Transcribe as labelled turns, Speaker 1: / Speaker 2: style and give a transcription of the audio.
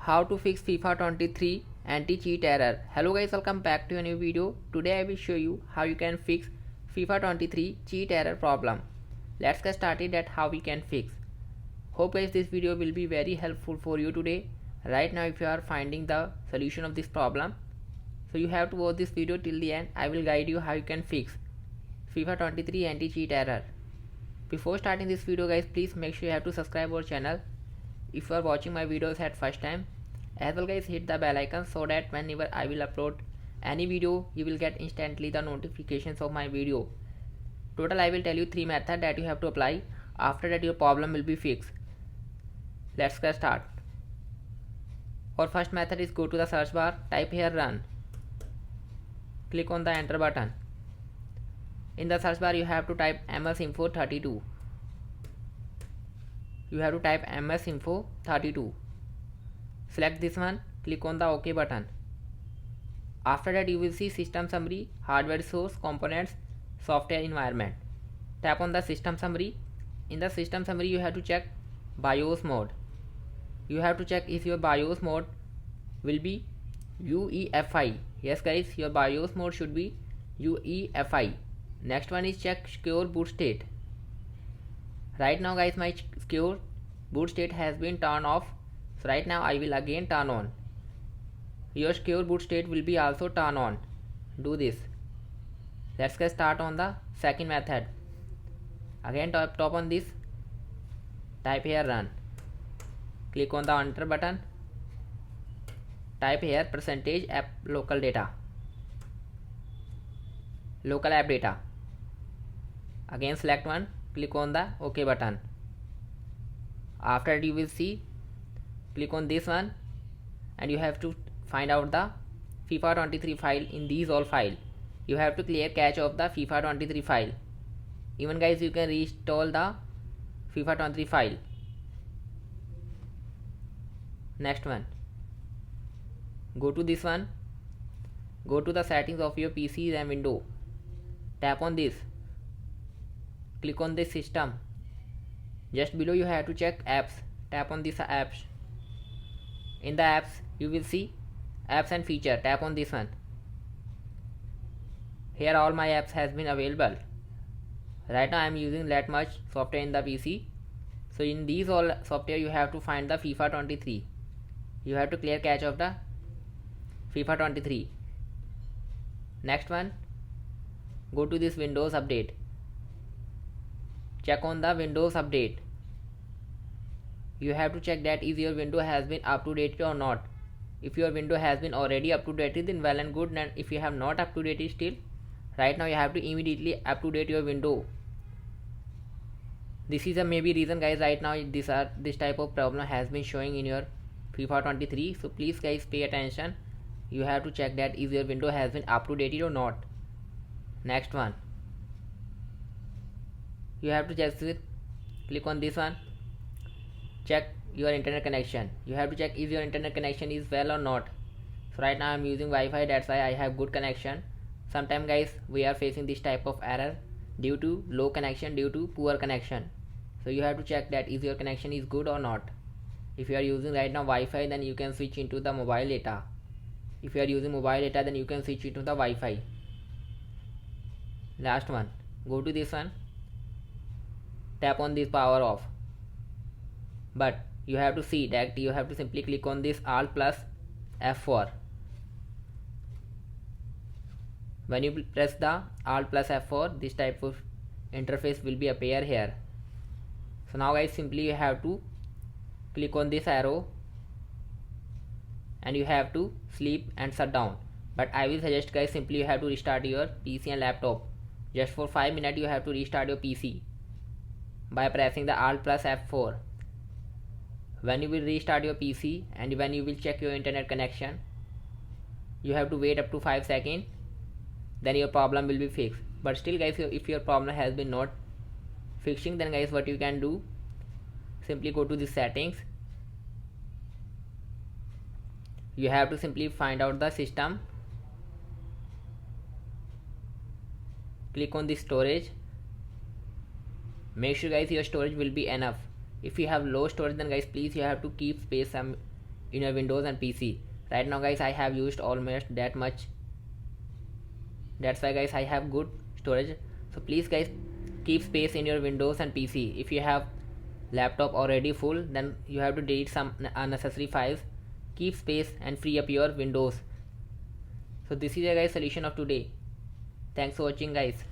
Speaker 1: How to fix FIFA 23 anti-cheat error. Hello guys, welcome back to a new video. Today I will show you how you can fix FIFA 23 cheat error problem. Let's get started at how we can fix. Hope guys this video will be very helpful for you today. Right now if you are finding the solution of this problem, so you have to watch this video till the end. I will guide you how you can fix FIFA 23 anti-cheat error. Before starting this video guys, please make sure you have to subscribe our channel if you are watching my videos at first time. As well guys, hit the bell icon so that whenever I will upload any video, you will get instantly the notifications of my video. Total I will tell you 3 methods that you have to apply. After that your problem will be fixed. Let's get start. Our first method is go to the search bar, type here run. Click on the enter button. In the search bar you have to type msinfo32. You have to type msinfo32. Select this one, click on the OK button. After that you will see system summary, hardware source, components, software environment. Tap on the system summary. In the system summary you have to check BIOS mode. You have to check if your BIOS mode will be UEFI. Yes guys, your BIOS mode should be UEFI. Next one is check secure boot state. Right now guys, my secure boot state has been turned off. So right now I will again turn on. Your secure boot state will be also turn on. Do this. Let's get start on the second method. Again tap on this. Type here run. Click on the enter button. Type here percentage app local data. Local app data. Again select one. Click on the OK button. After that you will see, click on this one and you have to find out the FIFA 23 file in these all file. You have to clear cache of the FIFA 23 file. Even guys you can reinstall the FIFA 23 file. Next one, go to this one, go to the settings of your PC and window. Tap on this. Click on this system. Just below you have to check apps. Tap on this apps. In the apps you will see apps and feature. Tap on this one. Here all my apps has been available. Right now I am using that much software in the PC. So in these all software you have to find the FIFA 23. You have to clear cache of the FIFA 23. Next one, go to this Windows update. Check on the Windows update. You have to check that is your window has been up to date or not. If your window has been already up to date, then well and good. And if you have not up to date still, right now you have to immediately up to date your window. This is a maybe reason guys, right now this type of problem has been showing in your FIFA 23. So please guys pay attention. You have to check that is your window has been up to date or not. Next one, you have to just click on this one. Check your internet connection. You have to check if your internet connection is well or not. So right now I am using Wi-Fi, that's why I have good connection. Sometimes guys we are facing this type of error due to low connection, due to poor connection. So you have to check that if your connection is good or not. If you are using right now Wi-Fi, then you can switch into the mobile data. If you are using mobile data, then you can switch into the Wi-Fi. Last one, go to this one. Tap on this power off. But you have to see that you have to simply click on this Alt plus F4. When you press the Alt plus F4, this type of interface will be appear here. So now guys, simply you have to click on this arrow and you have to sleep and shut down. But I will suggest guys, simply you have to restart your PC and laptop. Just for 5 minutes you have to restart your PC by pressing the Alt plus F4. When you will restart your PC and when you will check your internet connection, you have to wait up to 5 seconds. Then your problem will be fixed. But still guys, if your problem has been not fixing, then guys what you can do, simply go to the settings. You have to simply find out the system. Click on the storage. Make sure guys your storage will be enough. If you have low storage, then guys please you have to keep space some in your Windows and PC. Right now guys, I have used almost that much. That's why guys, I have good storage. So please guys, keep space in your Windows and PC. If you have laptop already full, then you have to delete some unnecessary files. Keep space and free up your Windows. So this is a guys solution of today. Thanks for watching guys.